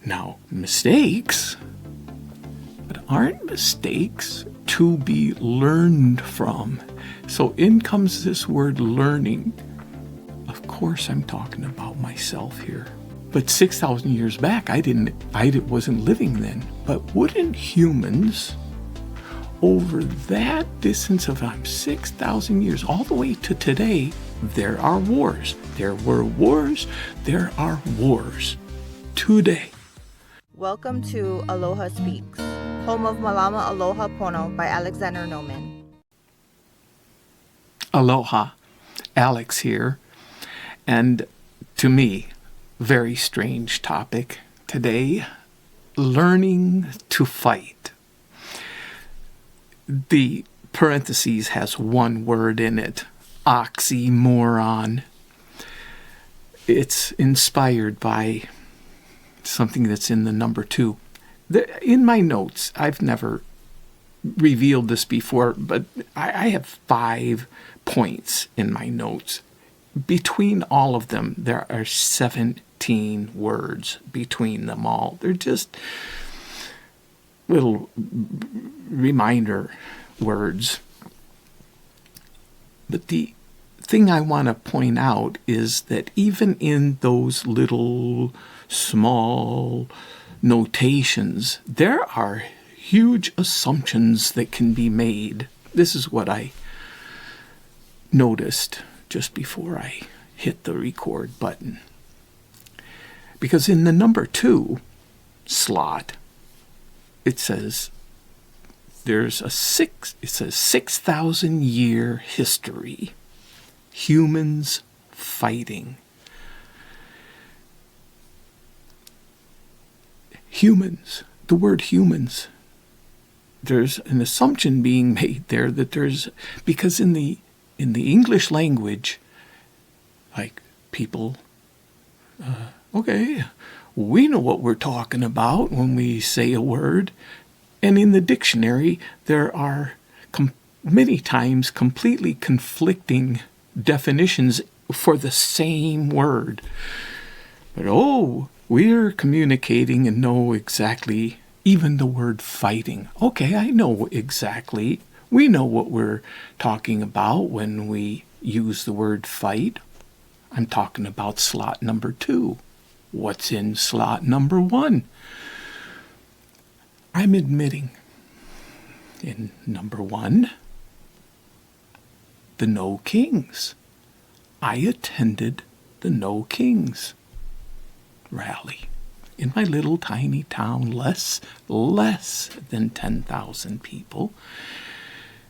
Now, mistakes, but aren't mistakes to be learned from? So in comes this word learning. Of course, I'm talking about myself here. But 6,000 years back, I wasn't living then. But wouldn't humans, over that distance of 6,000 years, all the way to today, there are wars. There were wars. There are wars today. Welcome to Aloha Speaks, home of Malama Aloha Pono by Alexander Noman. Aloha, Alex here. And to me, very strange topic today, learning to fight. The parentheses has one word in it, oxymoron. It's inspired by something that's in the number 2. In my notes, I've never revealed this before, but I have 5 points in my notes. Between all of them, there are 17 words between them all. They're just little reminder words. But the thing I want to point out is that even in those little small notations, there are huge assumptions that can be made. This is what I noticed just before I hit the record button. Because in the number 2 slot, it says there's a 6,000 year history. Humans fighting. Humans, the word humans, there's an assumption being made there that because in the English language, like people, okay, we know what we're talking about when we say a word. And in the dictionary, there are many times completely conflicting definitions for the same word. But we're communicating and know exactly, even the word fighting. Okay, I know exactly. We know what we're talking about when we use the word fight. I'm talking about slot number 2. What's in slot number 1? I'm admitting in number 1, the No Kings. I attended the No Kings rally in my little tiny town, less than 10,000 people.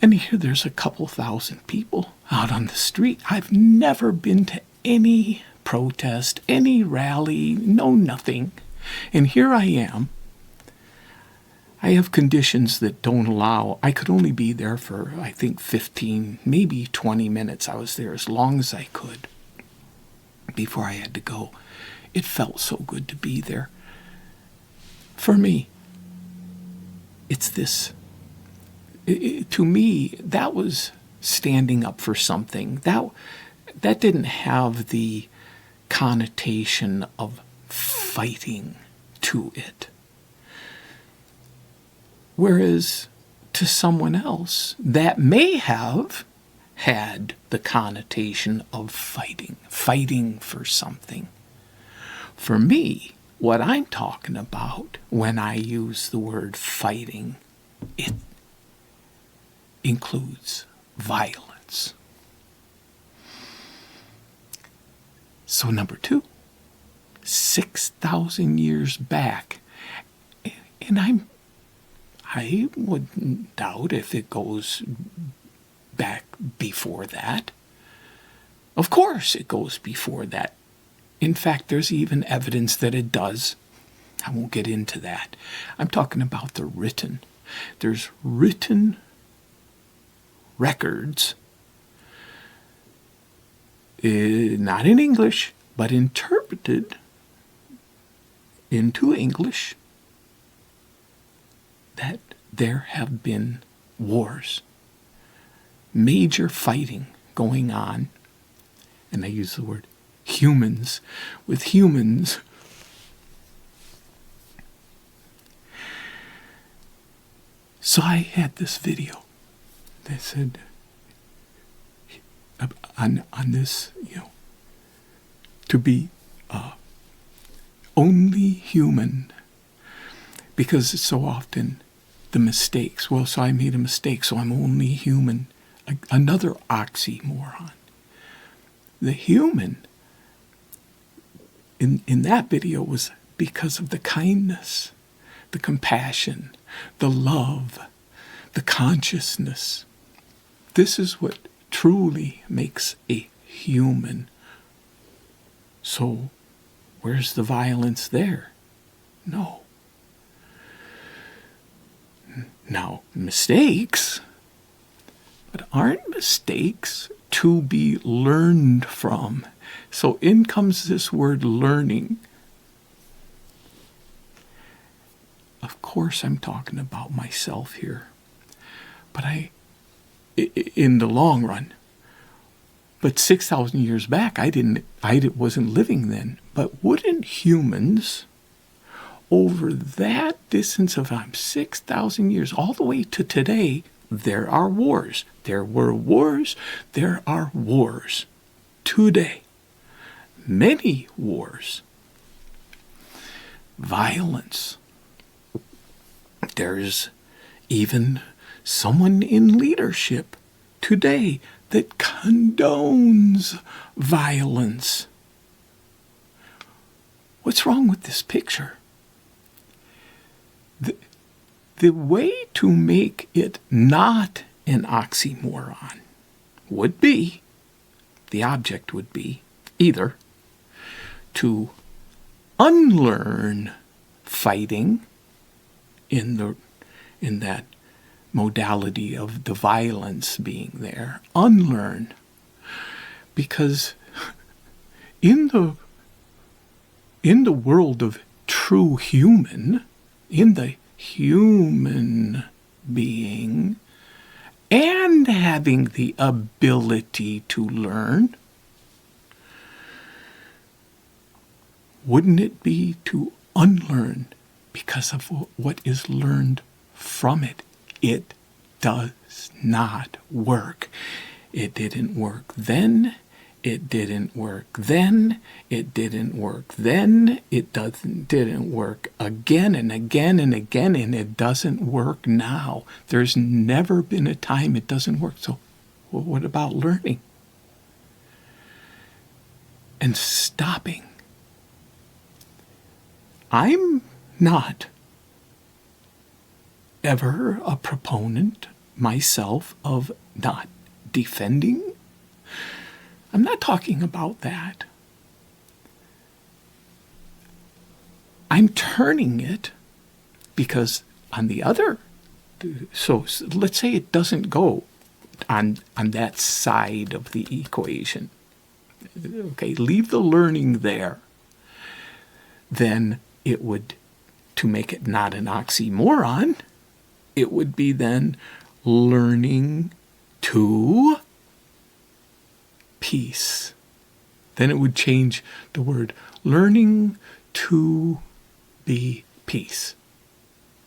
And here there's a couple thousand people out on the street. I've never been to any protest, any rally, nothing. And here I am. I have conditions that don't allow. I could only be there for, I think, 15, maybe 20 minutes. I was there as long as I could before I had to go. It felt so good to be there. For me, it's this. To me, that was standing up for something. That didn't have the connotation of fighting to it. Whereas to someone else, that may have had the connotation of fighting for something. For me, what I'm talking about when I use the word fighting, it includes violence. So number 2, 6,000 years back, and I wouldn't doubt if it goes back before that. Of course it goes before that. In fact, there's even evidence that it does. I won't get into that. I'm talking about the written. There's written records, not in English, but interpreted into English, that there have been wars, major fighting going on, and I use the word humans, with humans So I had this video that said, on this, to be only human, because it's so often the mistakes. Well, so I made a mistake, so I'm only human. Another oxymoron. The human in that video was because of the kindness, the compassion, the love, the consciousness. This is what truly makes a human. So, where's the violence there? No. Now, mistakes, but aren't mistakes to be learned from? So in comes this word learning. Of course I'm talking about myself here, but in the long run. But 6,000 years back, I wasn't living then. But wouldn't humans, over that distance of 6,000 years, all the way to today, there are wars. There were wars. There are wars. Today, many wars. Violence. There's even someone in leadership today that condones violence. What's wrong with this picture? The way to make it not an oxymoron would be, the object would be, either to unlearn fighting in that modality of the violence being there. Unlearn. Because in the world of true human, in the human being, and having the ability to learn, wouldn't it be to unlearn because of what is learned from it? It does not work. It didn't work then. It didn't work then. It didn't work then. It didn't work again and again and again, and it doesn't work now. There's never been a time it doesn't work. So what about learning? And stopping. I'm not ever a proponent myself of not defending. I'm not talking about that. I'm turning it because on the other, so let's say it doesn't go on that side of the equation. Okay, leave the learning there. Then it would, to make it not an oxymoron, it would be then learning to peace. Then it would change the word learning to be peace.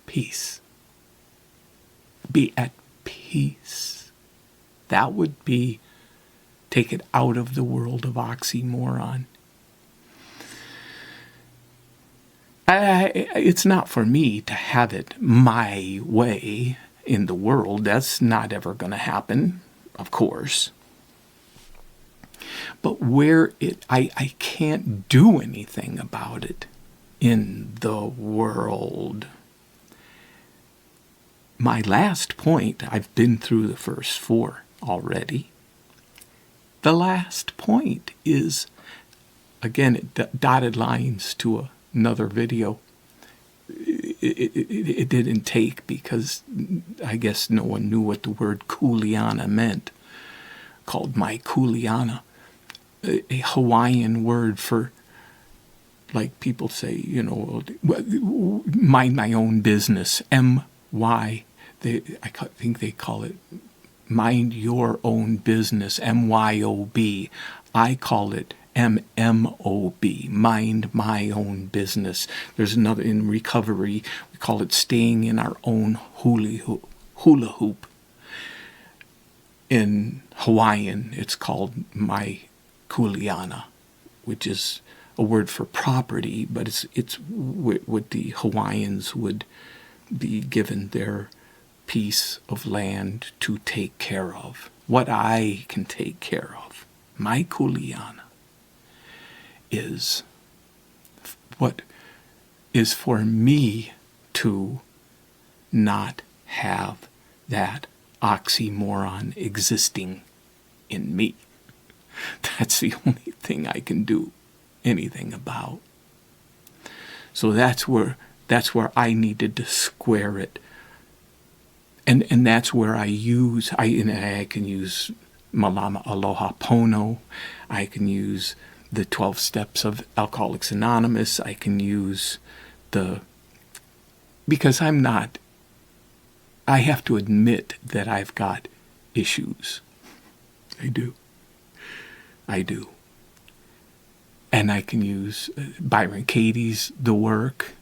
Peace. Be at peace. That would be, take it out of the world of oxymoron. It's not for me to have it my way in the world. That's not ever going to happen, of course. But where I can't do anything about it in the world. My last point, I've been through the first 4 already. The last point is, again, dotted lines to another video. It didn't take because I guess no one knew what the word kuleana meant. Called my kuleana, a Hawaiian word for, like people say, mind my own business. M-Y. I think they call it mind your own business. M-Y-O-B. I call it M-M-O-B, mind my own business. There's another in recovery, we call it staying in our own huli hula hoop. In Hawaiian, it's called mai kuleana, which is a word for property, but it's what the Hawaiians would be given their piece of land to take care of. What I can take care of, mai kuleana, is what is for me to not have that oxymoron existing in me. That's the only thing I can do anything about. So that's where I needed to square it. And that's where I can use Malama Aloha Pono. I can use the 12 steps of Alcoholics Anonymous. I can use because I have to admit that I've got issues. I do. And I can use Byron Katie's The Work.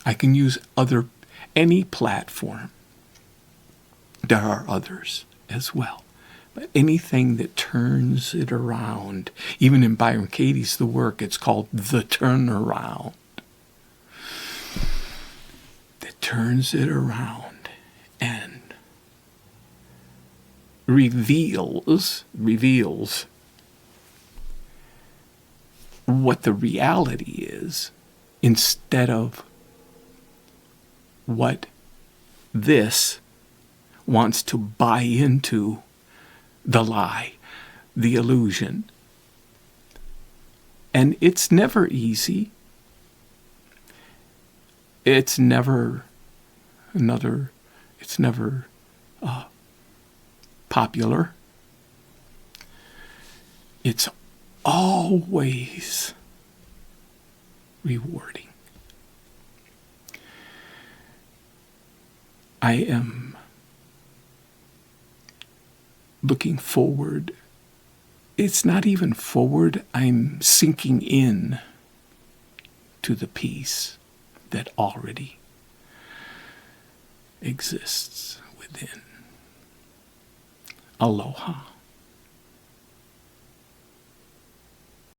I can use any platform. There are others as well. But anything that turns it around, even in Byron Katie's The Work, it's called The Turnaround. That turns it around and reveals what the reality is, instead of what this wants to buy into, the lie, the illusion. And it's never easy. It's never popular. It's always rewarding. I am looking forward. It's not even forward. I'm sinking in to the peace that already exists within. Aloha.